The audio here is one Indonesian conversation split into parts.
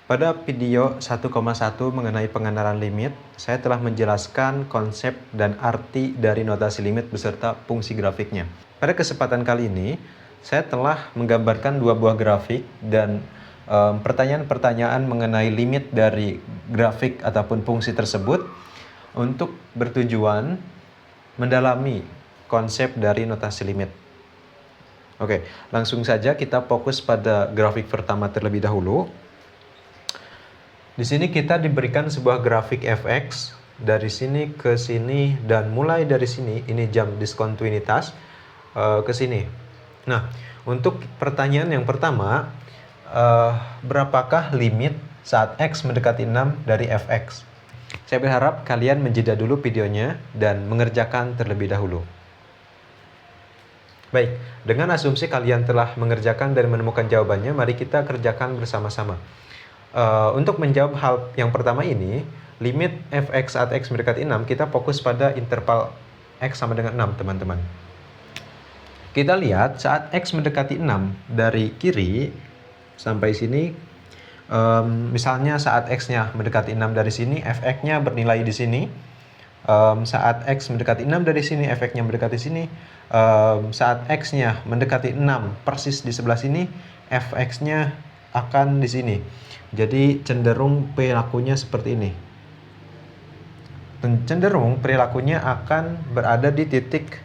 Pada video 1,1 mengenai pengenalan limit, saya telah menjelaskan konsep dan arti dari notasi limit beserta fungsi grafiknya. Pada kesempatan kali ini, saya telah menggambarkan dua buah grafik dan pertanyaan-pertanyaan mengenai limit dari grafik ataupun fungsi tersebut untuk bertujuan mendalami konsep dari notasi limit. Oke, langsung saja kita fokus pada grafik pertama terlebih dahulu. Di sini kita diberikan sebuah grafik fx dari sini ke sini dan mulai dari sini ini jam diskontinuitas ke sini. Nah, untuk pertanyaan yang pertama, berapakah limit saat x mendekati 6 dari fx? Saya berharap kalian menjeda dulu videonya dan mengerjakan terlebih dahulu. Baik, dengan asumsi kalian telah mengerjakan dan menemukan jawabannya, mari kita kerjakan bersama-sama. Untuk menjawab hal yang pertama ini, limit fx saat x mendekati 6, kita fokus pada interval x sama dengan 6, teman-teman. Kita lihat saat x mendekati 6 dari kiri sampai sini, misalnya saat x-nya mendekati 6 dari sini, fx-nya bernilai di sini. Saat x mendekati 6 dari sini, fx-nya mendekati sini. Saat x-nya mendekati 6 persis di sebelah sini, fx-nya akan di sini. Jadi cenderung perilakunya seperti ini. Cenderung perilakunya akan berada di titik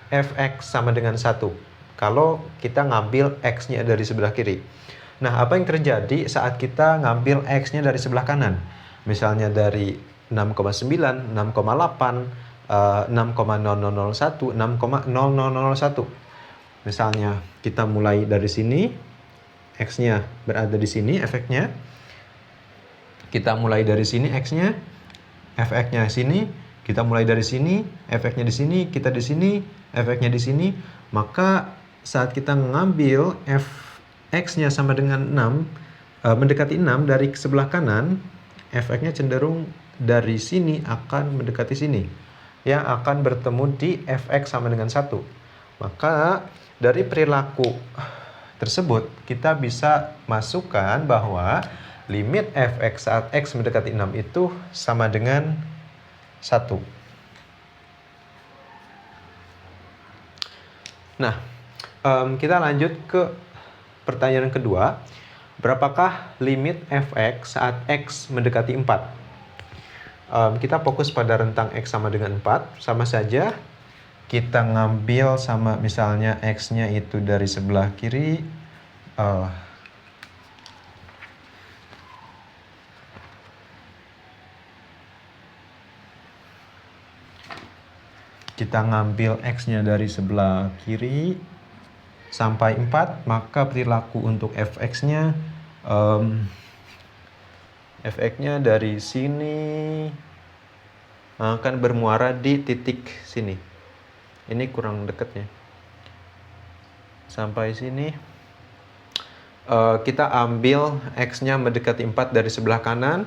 fx sama dengan 1 kalau kita ngambil x-nya dari sebelah kiri. Nah, apa yang terjadi saat kita ngambil x-nya dari sebelah kanan? Misalnya dari 6,9, 6,8, 6,0001, 6,0001. Misalnya kita mulai dari sini, x-nya berada di sini, fx-nya. Kita mulai dari sini, x-nya, fx-nya sini. Kita mulai dari sini, fx-nya di sini, kita di sini, fx-nya di sini. Maka saat kita mengambil fx-nya sama dengan 6, mendekati 6 dari sebelah kanan, fx-nya cenderung dari sini akan mendekati sini. Yang akan bertemu di fx sama dengan 1. Maka dari perilaku tersebut kita bisa masukkan bahwa limit fx saat x mendekati 6 itu sama dengan 1. Nah, kita lanjut ke pertanyaan kedua. Berapakah limit fx saat x mendekati 4? Kita fokus pada rentang x sama dengan 4. Sama saja kita ngambil sama misalnya x-nya itu dari sebelah kiri. Kita ngambil x-nya dari sebelah kiri sampai 4, maka perilaku untuk fx-nya fx-nya dari sini akan bermuara di titik sini. Ini kurang dekatnya. Sampai sini kita ambil x-nya mendekati 4 dari sebelah kanan.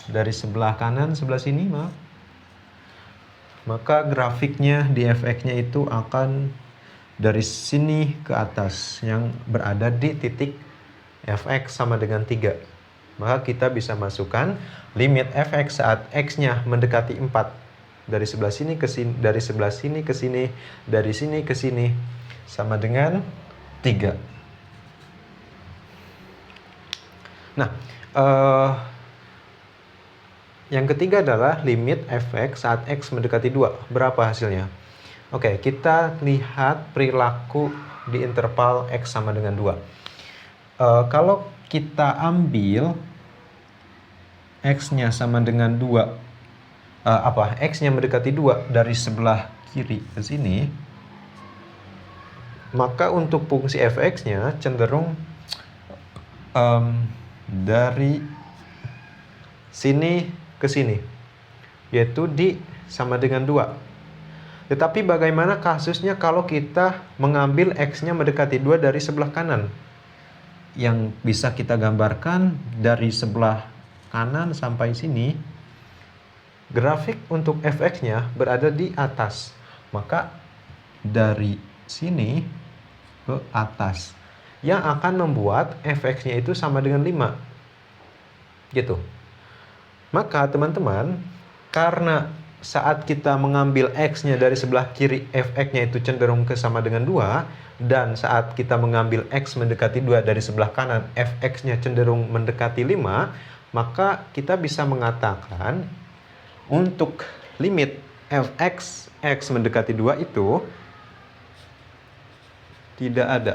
Dari sebelah kanan, sebelah sini, maaf. Maka grafiknya di fx-nya itu akan dari sini ke atas, yang berada di titik fx sama dengan 3. Maka kita bisa masukkan limit fx saat x-nya mendekati 4 dari sebelah sini ke sini, dari sebelah sini ke sini, dari sini ke sini sama dengan 3. Nah, yang ketiga adalah limit fx saat x mendekati 2. Berapa hasilnya? Oke, kita lihat perilaku di interval x sama dengan 2. Kalau kita ambil x-nya sama dengan 2, x-nya mendekati 2 dari sebelah kiri ke sini, maka untuk fungsi fx-nya cenderung dari sini ke sini, yaitu di sama dengan 2. Tetapi bagaimana kasusnya kalau kita mengambil x-nya mendekati 2 dari sebelah kanan? Yang bisa kita gambarkan dari sebelah kanan sampai sini, grafik untuk fx-nya berada di atas. Maka dari sini ke atas. yang akan membuat fx-nya itu sama dengan 5. Gitu. Maka teman-teman, karena saat kita mengambil x-nya dari sebelah kiri, fx-nya itu cenderung ke sama dengan 2, dan saat kita mengambil x mendekati 2 dari sebelah kanan, fx-nya cenderung mendekati 5, maka kita bisa mengatakan untuk limit fx x mendekati 2 itu tidak ada.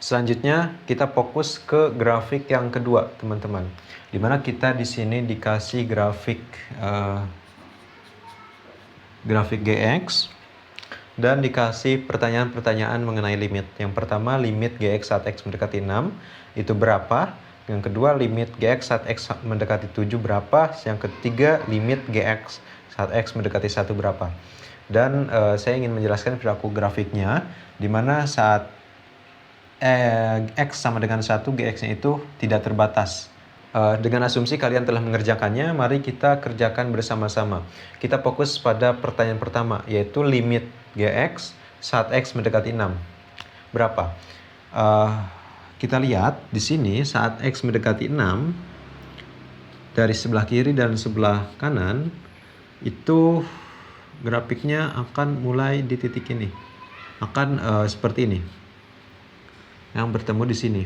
Selanjutnya kita fokus ke grafik yang kedua, teman-teman. Dimana kita di sini dikasih grafik gx dan dikasih pertanyaan-pertanyaan mengenai limit. Yang pertama, limit gx saat x mendekati 6 itu berapa? Yang kedua, limit gx saat x mendekati 7 berapa? Yang ketiga, limit gx saat x mendekati 1 berapa? Dan saya ingin menjelaskan perilaku grafiknya, di mana saat x sama dengan 1, gx-nya itu tidak terbatas. Dengan asumsi kalian telah mengerjakannya, mari kita kerjakan bersama-sama. Kita fokus pada pertanyaan pertama, yaitu limit gx saat x mendekati 6. Berapa? Kita lihat di sini saat x mendekati 6, dari sebelah kiri dan sebelah kanan, itu grafiknya akan mulai di titik ini. Akan seperti ini. Yang bertemu di sini.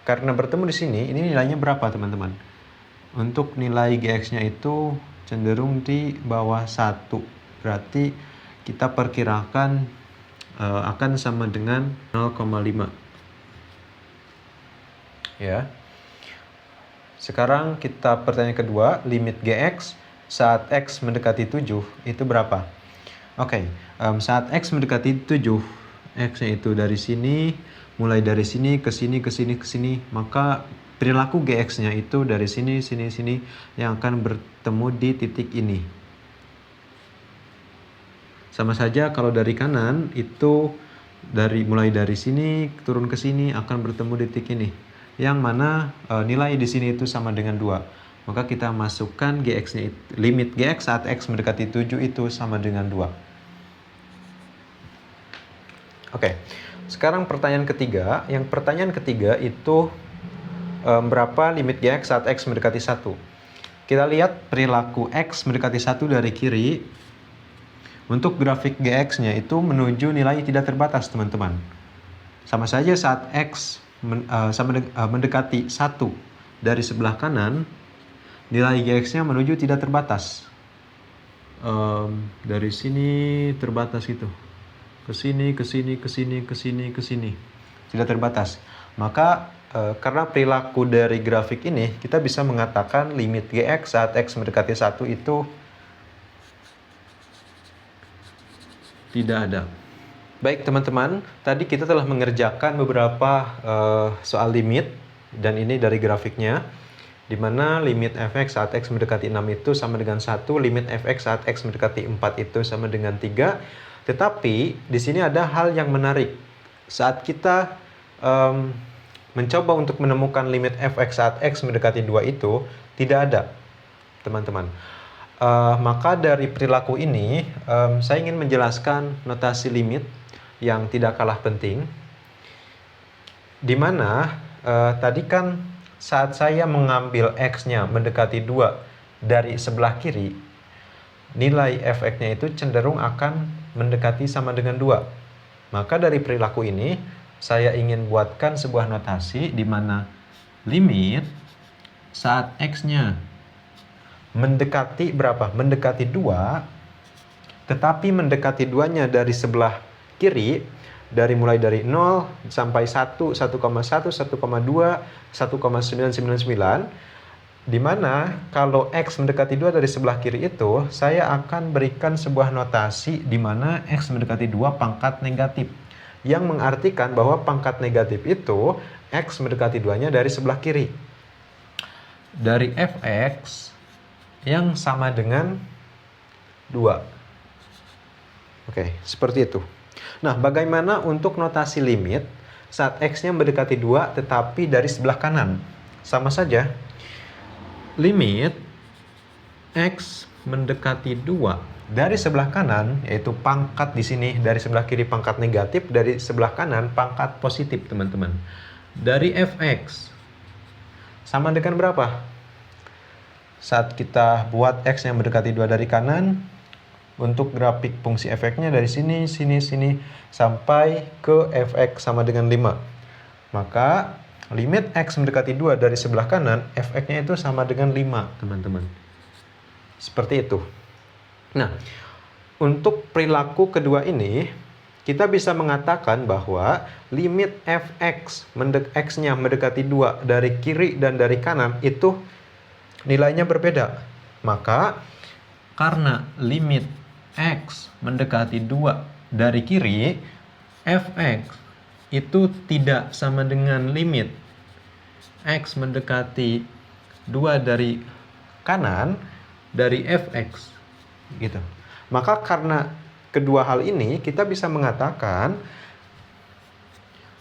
Karena bertemu di sini, ini nilainya berapa teman-teman? Untuk nilai gx-nya itu cenderung di bawah 1. Berarti kita perkirakan akan sama dengan 0,5. Ya. Sekarang kita pertanyaan kedua, limit gx saat x mendekati 7 itu berapa? Oke, saat x mendekati 7, x-nya itu dari sini, mulai dari sini ke sini ke sini ke sini, maka perilaku gx-nya itu dari sini sini sini yang akan bertemu di titik ini. Sama saja kalau dari kanan itu mulai dari sini turun ke sini akan bertemu di titik ini, yang mana nilai di sini itu sama dengan 2. Maka kita masukkan gx-nya, limit gx saat x mendekati 7 itu sama dengan 2. Oke, sekarang pertanyaan ketiga. Yang pertanyaan ketiga itu berapa limit gx saat x mendekati 1? Kita lihat perilaku x mendekati 1 dari kiri. Untuk grafik gx-nya itu menuju nilai tidak terbatas, teman-teman. Sama saja saat x mendekati 1 dari sebelah kanan, nilai gx-nya menuju tidak terbatas. Dari sini terbatas gitu. Ke sini, ke sini, ke sini, ke sini, ke sini. Tidak terbatas. Maka karena perilaku dari grafik ini, kita bisa mengatakan limit gx saat x mendekati 1 itu tidak ada. Baik teman-teman, tadi kita telah mengerjakan beberapa soal limit, dan ini dari grafiknya, di mana limit fx saat x mendekati 6 itu sama dengan 1, limit fx saat x mendekati 4 itu sama dengan 3. Tetapi di sini ada hal yang menarik. Saat kita mencoba untuk menemukan limit fx saat x mendekati 2 itu tidak ada, teman-teman. Maka dari perilaku ini, saya ingin menjelaskan notasi limit yang tidak kalah penting. Di mana tadi kan saat saya mengambil x-nya mendekati 2 dari sebelah kiri, nilai fx-nya itu cenderung akan mendekati sama dengan 2. Maka dari perilaku ini, saya ingin buatkan sebuah notasi di mana limit saat x-nya mendekati berapa? Mendekati 2, tetapi mendekati 2-nya dari sebelah kiri, mulai dari 0 sampai 1, 1,1, 1,2, 1,999, di mana kalau x mendekati 2 dari sebelah kiri itu, saya akan berikan sebuah notasi di mana x mendekati 2 pangkat negatif, yang mengartikan bahwa pangkat negatif itu x mendekati 2-nya dari sebelah kiri. Dari fx yang sama dengan 2. Oke, seperti itu. Nah, bagaimana untuk notasi limit saat x-nya mendekati 2 tetapi dari sebelah kanan? Sama saja. Limit x mendekati 2 dari sebelah kanan, yaitu pangkat di sini dari sebelah kiri pangkat negatif, dari sebelah kanan pangkat positif, teman-teman. Dari fx sama dengan berapa? Saat kita buat x yang mendekati 2 dari kanan, untuk grafik fungsi fx-nya dari sini, sini, sini, sampai ke fx sama dengan 5. Maka limit x mendekati 2 dari sebelah kanan, fx-nya itu sama dengan 5, teman-teman. Seperti itu. Nah, untuk perilaku kedua ini, kita bisa mengatakan bahwa limit fx x-nya mendekati 2 dari kiri dan dari kanan itu nilainya berbeda. Maka karena limit x mendekati 2 dari kiri, fx itu tidak sama dengan limit x mendekati 2 dari kanan dari fx gitu. Maka karena kedua hal ini, kita bisa mengatakan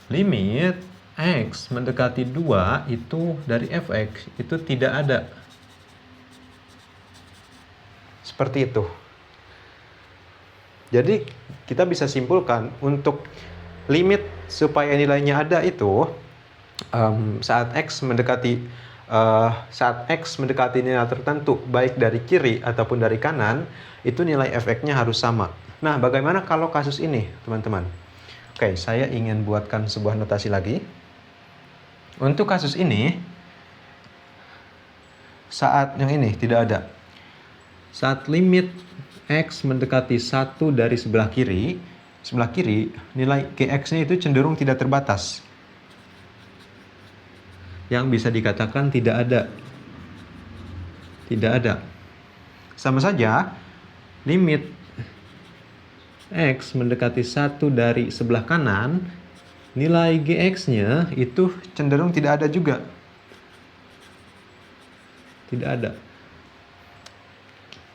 limit x mendekati 2 itu dari fx itu tidak ada. Seperti itu. Jadi kita bisa simpulkan untuk limit supaya nilainya ada itu saat x mendekati nilai tertentu, baik dari kiri ataupun dari kanan, itu nilai fx-nya harus sama. Nah, bagaimana kalau kasus ini, teman-teman? Oke, saya ingin buatkan sebuah notasi lagi. Untuk kasus ini, saat yang ini tidak ada. Saat limit x mendekati 1 dari sebelah kiri, nilai gx-nya itu cenderung tidak terbatas. Yang bisa dikatakan tidak ada. Tidak ada. Sama saja, limit x mendekati 1 dari sebelah kanan, nilai gx-nya itu cenderung tidak ada juga. Tidak ada.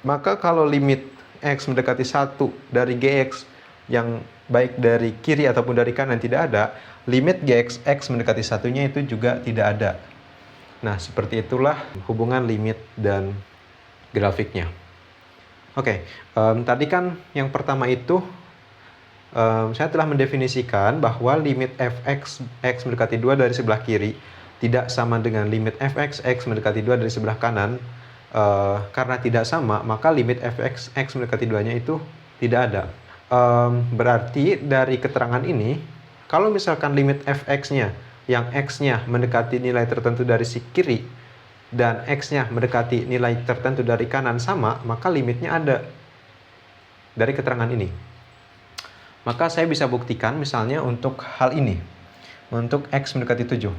Maka kalau limit x mendekati 1 dari gx yang baik dari kiri ataupun dari kanan tidak ada, limit gx x mendekati 1-nya itu juga tidak ada. Nah, seperti itulah hubungan limit dan grafiknya. Oke, tadi kan yang pertama itu saya telah mendefinisikan bahwa limit fx x mendekati 2 dari sebelah kiri tidak sama dengan limit fx x mendekati 2 dari sebelah kanan. Karena tidak sama, maka limit fx x mendekati 2-nya itu tidak ada. Berarti dari keterangan ini, kalau misalkan limit fx-nya yang x-nya mendekati nilai tertentu dari si kiri dan x-nya mendekati nilai tertentu dari kanan sama, maka limitnya ada dari keterangan ini. Maka saya bisa buktikan misalnya untuk hal ini, untuk x mendekati 7.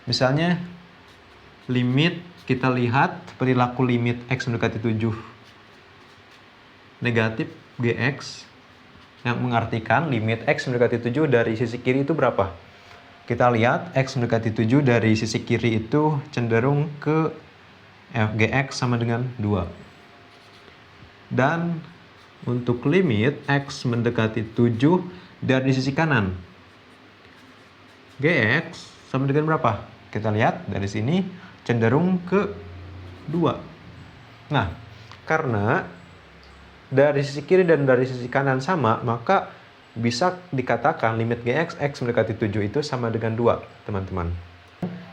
Misalnya limit, kita lihat perilaku limit x mendekati 7 negatif gx, yang mengartikan limit x mendekati 7 dari sisi kiri itu berapa? Kita lihat x mendekati 7 dari sisi kiri itu cenderung ke gx sama dengan 2. Dan untuk limit x mendekati 7 dari sisi kanan, gx sama dengan berapa? Kita lihat dari sini cenderung ke 2. Nah, karena dari sisi kiri dan dari sisi kanan sama, maka bisa dikatakan limit gx x mendekati 7 itu sama dengan 2, teman-teman.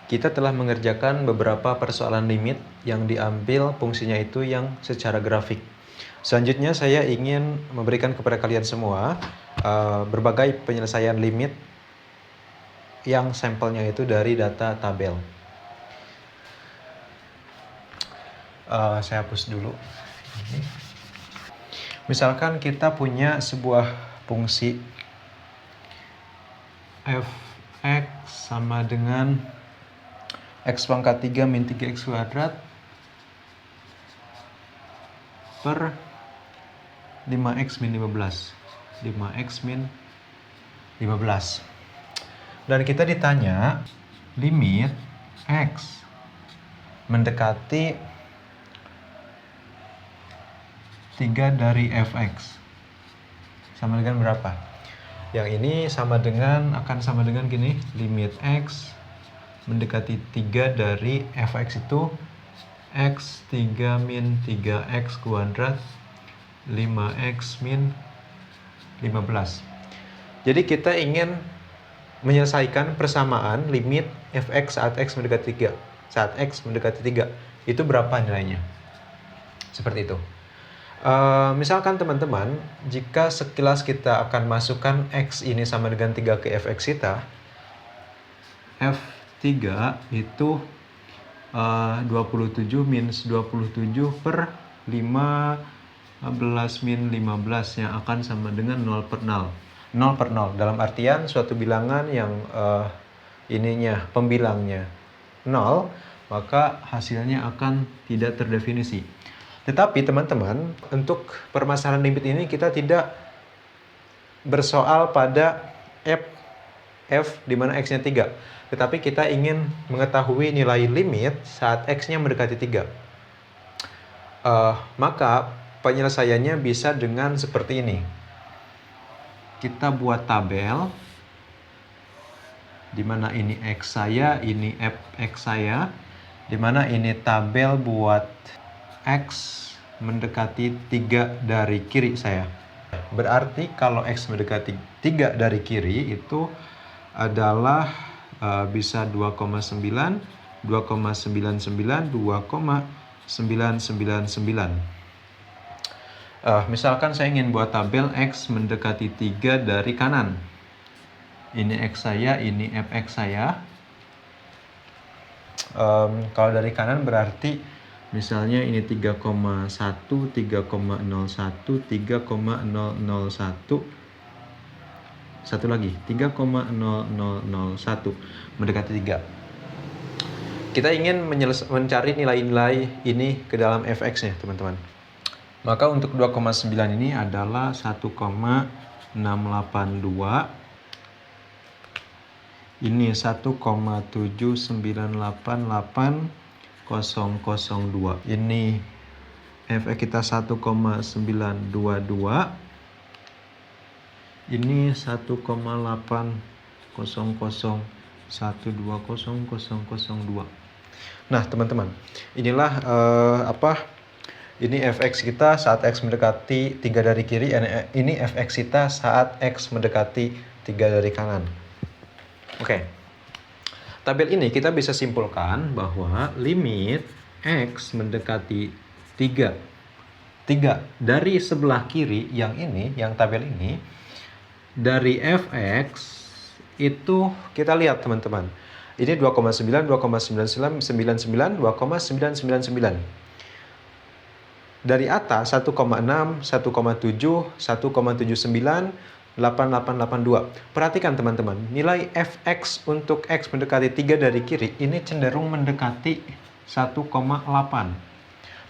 Kita telah mengerjakan beberapa persoalan limit yang diambil fungsinya itu yang secara grafik. Selanjutnya saya ingin memberikan kepada kalian semua berbagai penyelesaian limit yang sampelnya itu dari data tabel. Saya hapus dulu. Misalkan kita punya sebuah fungsi fx sama dengan x pangkat 3 min 3x kuadrat per 5x min 15. 5x min 15. Dan kita ditanya limit x mendekati 3 dari fx sama dengan berapa? Yang ini akan sama dengan gini, limit x mendekati 3 dari fx itu X 3 min 3X kuadrat 5X min 15. Jadi kita ingin menyelesaikan persamaan limit fx saat x mendekati 3. Saat x mendekati 3. Itu berapa nilainya? Seperti itu. Misalkan teman-teman, jika sekilas kita akan masukkan x ini sama dengan 3 ke fx kita, f3 itu 27 minus 27 per 15 min 15 yang akan sama dengan 0 per 0. 0 per 0 dalam artian suatu bilangan yang pembilangnya 0, maka hasilnya akan tidak terdefinisi. Tetapi teman-teman, untuk permasalahan limit ini kita tidak bersoal pada f di mana x-nya 3. Tetapi kita ingin mengetahui nilai limit saat x-nya mendekati 3. Maka penyelesaiannya bisa dengan seperti ini. Kita buat tabel, di mana ini x saya, ini fx saya, di mana ini tabel buat x mendekati 3 dari kiri saya. Berarti kalau x mendekati 3 dari kiri itu adalah bisa 2,9, 2,99, 2,999. Misalkan saya ingin buat tabel x mendekati 3 dari kanan. Ini x saya, ini fx saya. Kalau dari kanan berarti misalnya ini 3,1, 3,01, 3,001. Satu lagi, 3,0001 mendekati 3. Kita ingin mencari nilai-nilai ini ke dalam fx-nya, teman-teman. Maka untuk 2,9 ini adalah 1,682. Ini 1,7988002. Ini fx kita 1,922. Ini 1,800120002. Nah, teman-teman, inilah ini fx kita saat x mendekati 3 dari kiri, ini fx kita saat x mendekati 3 dari kanan. Oke. Tabel ini kita bisa simpulkan bahwa limit x mendekati 3 dari sebelah kiri yang ini, yang tabel ini, dari fx itu kita lihat teman-teman. Ini 2,9, 2,99, 2,999. Dari atas 1,6, 1,7, 1,79, 8882. Perhatikan teman-teman, nilai fx untuk x mendekati 3 dari kiri ini cenderung mendekati 1,8.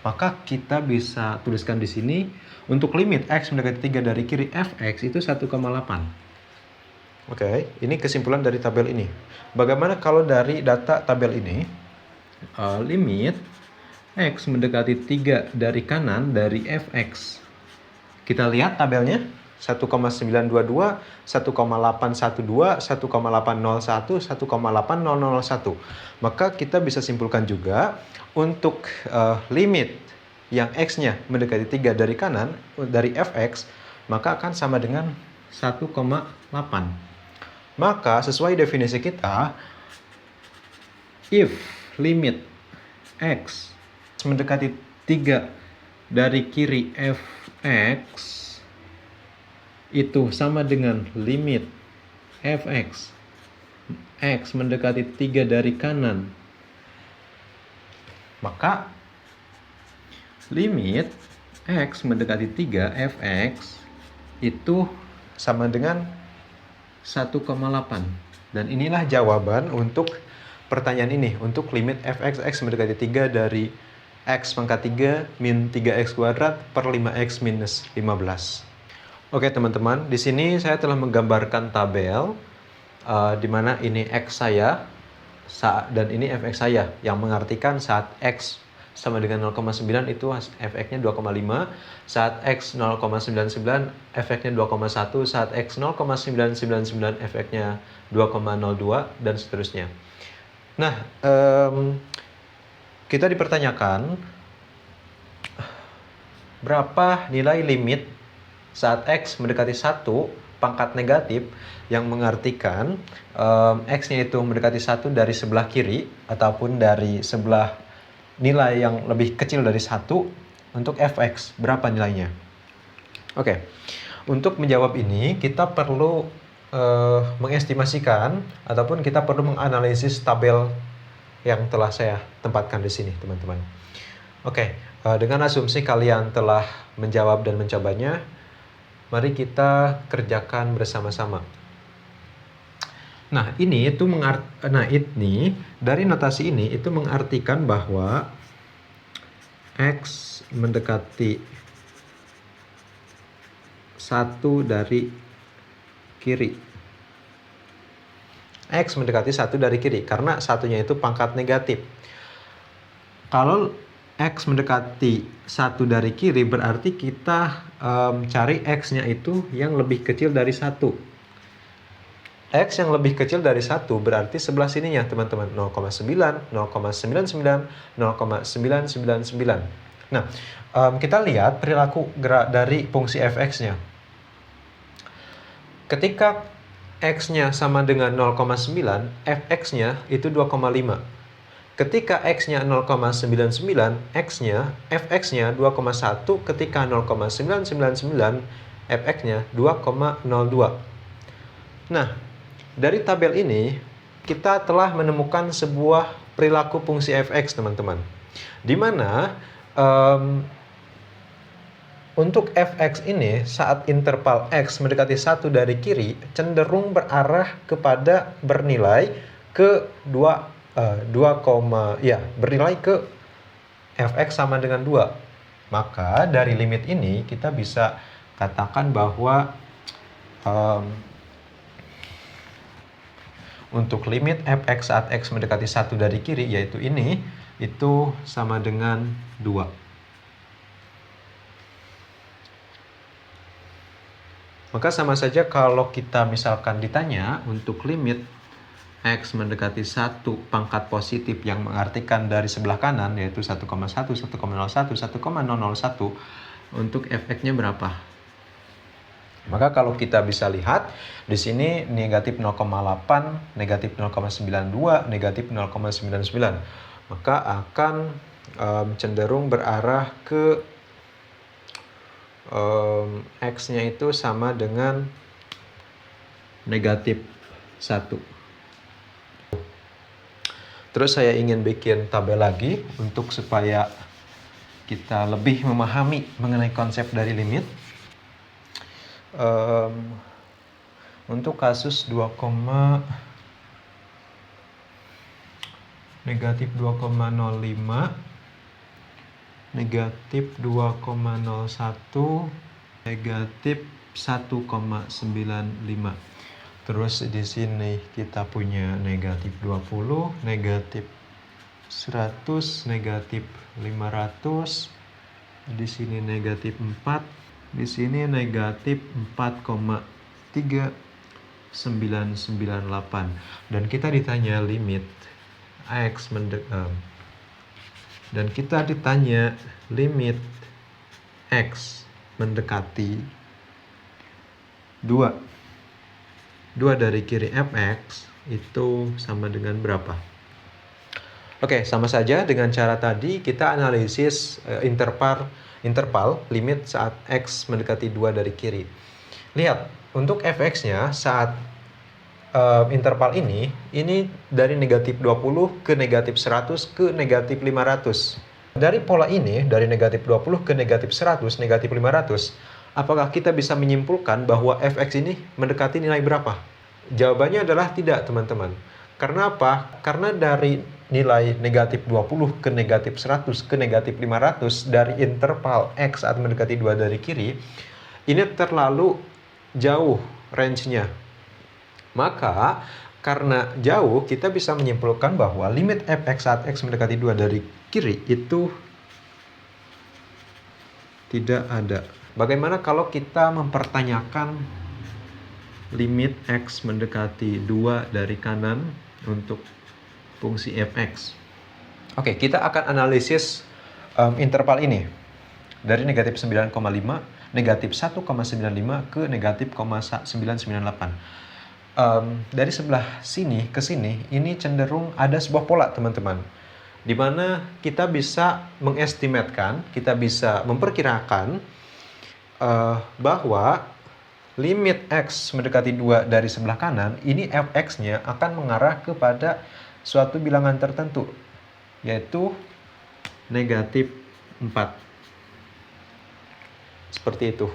Maka kita bisa tuliskan di sini untuk limit x mendekati 3 dari kiri fx itu 1,8. Oke, ini kesimpulan dari tabel ini. Bagaimana kalau dari data tabel ini? Limit x mendekati 3 dari kanan dari fx. Kita lihat tabelnya. 1,922, 1,812, 1,801, 1,8001. Maka kita bisa simpulkan juga untuk limit yang x-nya mendekati 3 dari kanan, dari fx, maka akan sama dengan 1,8. Maka sesuai definisi kita, if limit x mendekati 3 dari kiri fx itu sama dengan limit fx x mendekati 3 dari kanan, maka limit x mendekati 3 fx itu sama dengan 1,8. Dan inilah jawaban untuk pertanyaan ini, untuk limit fx x mendekati 3 dari x pangkat 3 min 3x kuadrat per 5x minus 15. Oke teman-teman, di sini saya telah menggambarkan tabel di mana ini x saya dan ini fx saya, yang mengartikan saat x sama dengan 0,9 itu fx-nya 2,5, saat x 0,99 fx-nya 2,1, saat x 0,999 fx-nya 2,02 dan seterusnya. Nah, kita dipertanyakan berapa nilai limit saat X mendekati 1 pangkat negatif, yang mengartikan X-nya itu mendekati 1 dari sebelah kiri ataupun dari sebelah nilai yang lebih kecil dari 1 untuk fx. Berapa nilainya? Oke, untuk menjawab ini kita perlu mengestimasikan ataupun kita perlu menganalisis tabel yang telah saya tempatkan di sini, teman-teman. Oke, dengan asumsi kalian telah menjawab dan mencobanya, mari kita kerjakan bersama-sama. Nah, ini dari notasi ini itu mengartikan bahwa X mendekati 1 dari kiri. X mendekati 1 dari kiri karena satunya itu pangkat negatif. Kalau X mendekati 1 dari kiri berarti kita cari X-nya itu yang lebih kecil dari 1. X yang lebih kecil dari 1 berarti sebelah sininya, teman-teman, 0,9, 0,99, 0,999. Nah, kita lihat perilaku gerak dari fungsi fx-nya. Ketika X-nya sama dengan 0,9, fx-nya itu 2,5. Ketika X-nya 0,99, fx-nya 2,1. Ketika 0,999, fx-nya 2,02. Nah, dari tabel ini, kita telah menemukan sebuah perilaku fungsi fx, teman-teman. Di mana untuk fx ini saat interval x mendekati 1 dari kiri cenderung berarah kepada bernilai ke bernilai ke fx sama dengan 2. Maka dari limit ini kita bisa katakan bahwa untuk limit fx saat x mendekati 1 dari kiri, yaitu ini, itu sama dengan 2. Maka sama saja kalau kita misalkan ditanya untuk limit X mendekati 1 pangkat positif yang mengartikan dari sebelah kanan, yaitu 1,1, 1,01, 1,001, untuk fx-nya berapa? Maka kalau kita bisa lihat di sini negatif 0,8, negatif 0,92, negatif 0,99. Maka akan cenderung berarah ke X-nya itu sama dengan negatif 1. Terus saya ingin bikin tabel lagi untuk supaya kita lebih memahami mengenai konsep dari limit. Untuk kasus negatif 2,05, negatif 2,01, negatif 1,95. Terus di sini kita punya negatif 20, negatif 100, negatif 500. Di sini negatif 4, di sini negatif 4,3998. Dan kita ditanya limit X dan kita ditanya limit X mendekati 2 dari kiri fx itu sama dengan berapa? Oke, sama saja dengan cara tadi kita analisis interval limit saat x mendekati 2 dari kiri. Lihat, untuk fx-nya saat interval ini dari negatif 20 ke negatif 100 ke negatif 500. Dari pola ini, dari negatif 20 ke negatif 100, negatif 500, apakah kita bisa menyimpulkan bahwa fx ini mendekati nilai berapa? Jawabannya adalah tidak, teman-teman. Karena apa? Karena dari nilai negatif 20 ke negatif 100 ke negatif 500 dari interval x saat mendekati 2 dari kiri, ini terlalu jauh range-nya. Maka karena jauh, kita bisa menyimpulkan bahwa limit fx saat x mendekati 2 dari kiri itu tidak ada. Bagaimana kalau kita mempertanyakan limit x mendekati 2 dari kanan untuk fungsi fx? Oke, kita akan analisis interval ini dari negatif 9,5, negatif 1,95 ke negatif 998. Dari sebelah sini ke sini, ini cenderung ada sebuah pola, teman-teman, di mana kita bisa mengestimatkan, kita bisa memperkirakan bahwa limit X mendekati 2 dari sebelah kanan, ini fx-nya akan mengarah kepada suatu bilangan tertentu, yaitu negatif 4. Seperti itu.